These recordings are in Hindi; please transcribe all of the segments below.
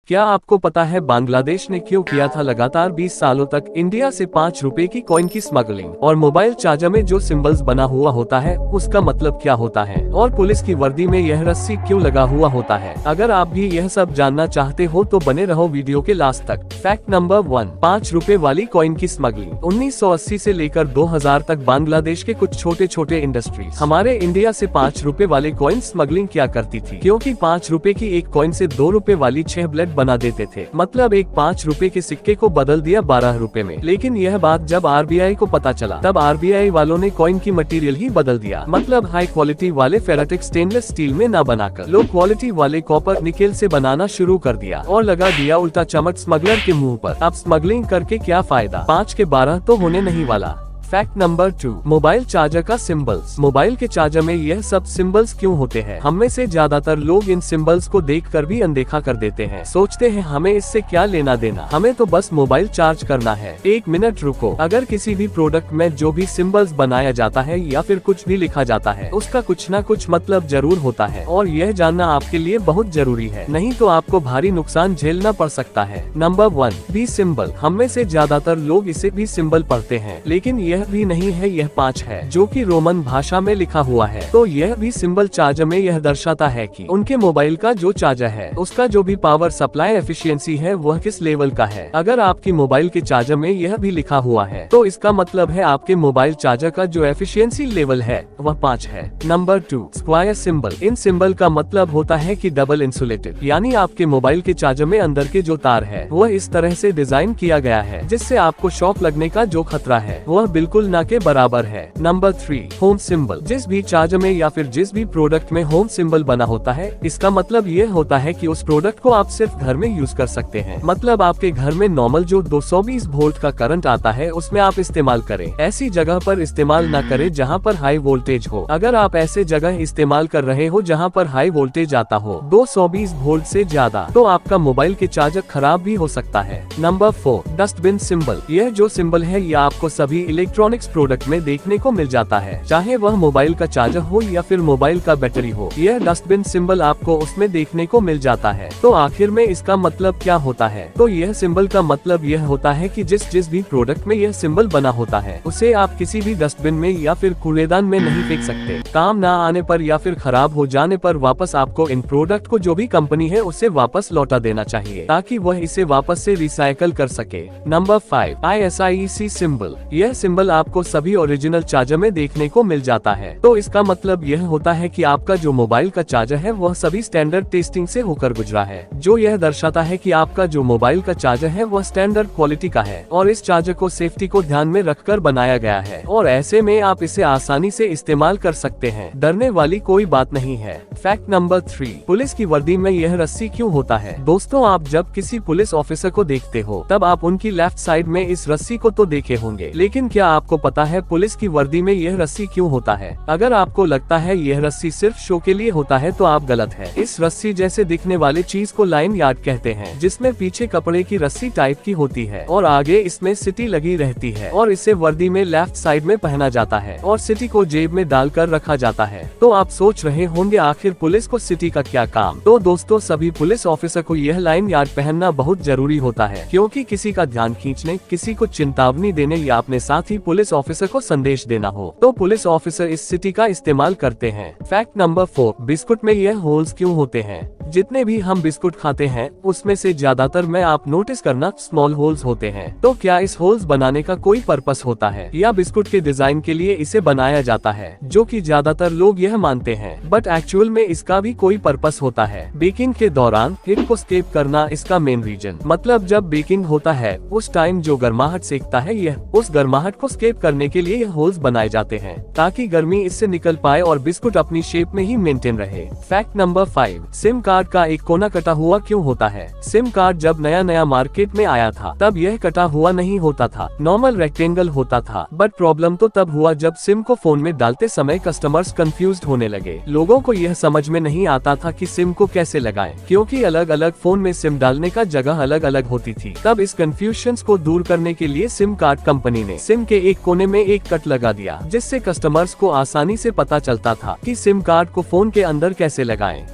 क्या आपको पता है बांग्लादेश ने क्यों किया था लगातार 20 सालों तक इंडिया से 5 रुपए की कॉइन की स्मगलिंग? और मोबाइल चार्जर में जो सिंबल्स बना हुआ होता है उसका मतलब क्या होता है? और पुलिस की वर्दी में यह रस्सी क्यों लगा हुआ होता है? अगर आप भी यह सब जानना चाहते हो तो बने रहो वीडियो के लास्ट तक। फैक्ट नंबर 1, 5 रुपए वाली कॉइन की स्मगलिंग। 1980 से लेकर 2000 तक बांग्लादेश के कुछ छोटे छोटे इंडस्ट्रीज हमारे इंडिया से 5 रुपए वाले कॉइन स्मगलिंग किया करती थी, क्योंकि 5 रुपए की एक कॉइन से 2 रुपए वाली 6 ब्लेड बना देते थे। मतलब एक 5 रुपए के सिक्के को बदल दिया 12 रुपए में। लेकिन यह बात जब आरबीआई को पता चला तब आरबीआई वालों ने कॉइन की मटेरियल ही बदल दिया। मतलब हाई क्वालिटी वाले फेरेटिक स्टेनलेस स्टील में न बनाकर लो क्वालिटी वाले कॉपर निकेल से बनाना शुरू कर दिया और लगा दिया उल्टा चमट स्मगलर के मुंह पर। अब स्मगलिंग करके क्या फायदा? 5 के 12 तो होने नहीं वाला। फैक्ट नंबर 2, मोबाइल चार्जर का सिंबल्स। मोबाइल के चार्जर में यह सब सिंबल्स क्यों होते हैं? हम में से ज्यादातर लोग इन सिंबल्स को देखकर भी अनदेखा कर देते हैं। सोचते हैं हमें इससे क्या लेना देना, हमें तो बस मोबाइल चार्ज करना है। 1 मिनट रुको, अगर किसी भी प्रोडक्ट में जो भी सिंबल्स बनाया जाता है या फिर कुछ भी लिखा जाता है उसका कुछ न कुछ मतलब जरूर होता है, और यह जानना आपके लिए बहुत जरूरी है, नहीं तो आपको भारी नुकसान झेलना पड़ सकता है। Number 1, B symbol. हम में से ज्यादातर लोग इसे भी सिंबल पढ़ते हैं, लेकिन यह भी नहीं है, यह 5 है जो कि रोमन भाषा में लिखा हुआ है। तो यह भी सिंबल चार्जर में यह दर्शाता है कि उनके मोबाइल का जो चार्जर है उसका जो भी पावर सप्लाई एफिशिएंसी है वह किस लेवल का है। अगर आपकी मोबाइल के चार्जर में यह भी लिखा हुआ है तो इसका मतलब है आपके मोबाइल चार्जर का जो एफिशिएंसी लेवल है वह 5 है। Number 2, square symbol. इन सिंबल का मतलब होता है कि डबल इंसुलेटेड, यानी आपके मोबाइल के चार्जर में अंदर के जो तार है वह इस तरह से डिजाइन किया गया है जिससे आपको शॉक लगने का जो खतरा है वह बिल्कुल न के बराबर है। Number 3, home symbol. जिस भी चार्जर में या फिर जिस भी प्रोडक्ट में होम सिंबल बना होता है इसका मतलब ये होता है कि उस प्रोडक्ट को आप सिर्फ घर में यूज कर सकते हैं। मतलब आपके घर में नॉर्मल जो 220 वोल्ट का करंट आता है उसमें आप इस्तेमाल करें। ऐसी जगह पर इस्तेमाल न करें जहाँ पर हाई वोल्टेज हो। अगर आप ऐसे जगह इस्तेमाल कर रहे हो जहाँ पर हाई वोल्टेज आता हो 220 वोल्ट से ज्यादा, तो आपका मोबाइल के चार्जर खराब भी हो सकता है। Number 4, dustbin symbol. यह जो सिंबल है यह आपको सभी इलेक्ट्रॉनिक्स प्रोडक्ट में देखने को मिल जाता है, चाहे वह मोबाइल का चार्जर हो या फिर मोबाइल का बैटरी हो। यह डस्टबिन सिंबल आपको उसमें देखने को मिल जाता है। तो आखिर में इसका मतलब क्या होता है? तो यह सिंबल का मतलब यह होता है कि जिस भी प्रोडक्ट में यह सिंबल बना होता है उसे आप किसी भी डस्टबिन में या फिर कूड़ेदान में नहीं फेंक सकते। काम ना आने पर या फिर खराब हो जाने पर वापस आपको इन प्रोडक्ट को जो भी कंपनी है उसे वापस लौटा देना चाहिए ताकि वह इसे वापस से रिसाइकल कर सके। Number 5, ISIEC symbol. यह सिंबल आपको सभी ओरिजिनल चार्जर में देखने को मिल जाता है। तो इसका मतलब यह होता है कि आपका जो मोबाइल का चार्जर है वह सभी स्टैंडर्ड टेस्टिंग से होकर गुजरा है, जो यह दर्शाता है कि आपका जो मोबाइल का चार्जर है वह स्टैंडर्ड क्वालिटी का है और इस चार्जर को सेफ्टी को ध्यान में रखकर बनाया गया है, और ऐसे में आप इसे आसानी से इस्तेमाल कर सकते हैं। डरने वाली कोई बात नहीं है। फैक्ट नंबर 3, पुलिस की वर्दी में यह रस्सी क्यों होता है? दोस्तों, आप जब किसी पुलिस ऑफिसर को देखते हो तब आप उनकी लेफ्ट साइड में इस रस्सी को तो देखे होंगे, लेकिन क्या आपको पता है पुलिस की वर्दी में यह रस्सी क्यों होता है? अगर आपको लगता है यह रस्सी सिर्फ शो के लिए होता है तो आप गलत है। इस रस्सी जैसे दिखने वाले चीज को लाइन यार्ड कहते हैं, जिसमें पीछे कपड़े की रस्सी टाइप की होती है और आगे इसमें सिटी लगी रहती है, और इसे वर्दी में लेफ्ट साइड में पहना जाता है और सिटी को जेब में डालकर रखा जाता है। तो आप सोच रहे होंगे आखिर पुलिस को सिटी का क्या काम? तो दोस्तों, सभी पुलिस ऑफिसर को यह लाइन यार्ड पहनना बहुत जरूरी होता है, क्योंकि किसी का ध्यान खींचने, किसी को चेतावनी देने या अपने साथी पुलिस ऑफिसर को संदेश देना हो तो पुलिस ऑफिसर इस सिटी का इस्तेमाल करते हैं। फैक्ट नंबर 4, बिस्कुट में यह होल्स क्यों होते हैं? जितने भी हम बिस्कुट खाते हैं उसमें से ज्यादातर में आप नोटिस करना स्मॉल होल्स होते हैं। तो क्या इस होल्स बनाने का कोई पर्पस होता है या बिस्कुट के डिजाइन के लिए इसे बनाया जाता है, जो कि ज्यादातर लोग यह मानते हैं, बट एक्चुअल में इसका भी कोई पर्पस होता है। बेकिंग के दौरान हीट को स्केप करना इसका मेन रीजन। मतलब जब बेकिंग होता है उस टाइम जो गर्माहट सेकता है यह उस गर्माहट को स्केप करने के लिए यह होल्स बनाए जाते हैं ताकि गर्मी इससे निकल पाए और बिस्कुट अपनी शेप में ही मेंटेन रहे। फैक्ट नंबर 5, सिम कार्ड का एक कोना कटा हुआ क्यों होता है? सिम कार्ड जब नया नया मार्केट में आया था तब यह कटा हुआ नहीं होता था, नॉर्मल रेक्टेंगल होता था। बट प्रॉब्लम तो तब हुआ जब सिम को फोन में डालते समय कस्टमर्स कंफ्यूज्ड होने लगे। लोगों को यह समझ में नहीं आता था कि सिम को कैसे लगाएं, क्योंकि अलग अलग फोन में सिम डालने का जगह अलग अलग होती थी। तब इस कंफ्यूजन को दूर करने के लिए सिम कार्ड कंपनी ने सिम के एक कोने में एक कट लगा दिया, जिससे कस्टमर्स को आसानी से पता चलता था कि सिम कार्ड को फोन के अंदर कैसे लगाएं।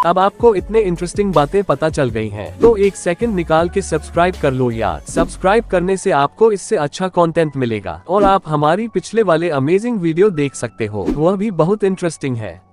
अब आपको इतने इंटरेस्टिंग बातें पता चल गई हैं, तो एक सेकंड निकाल के सब्सक्राइब कर लो यार। सब्सक्राइब करने से आपको इससे अच्छा कंटेंट मिलेगा और आप हमारी पिछले वाले अमेजिंग वीडियो देख सकते हो, वह भी बहुत इंटरेस्टिंग है।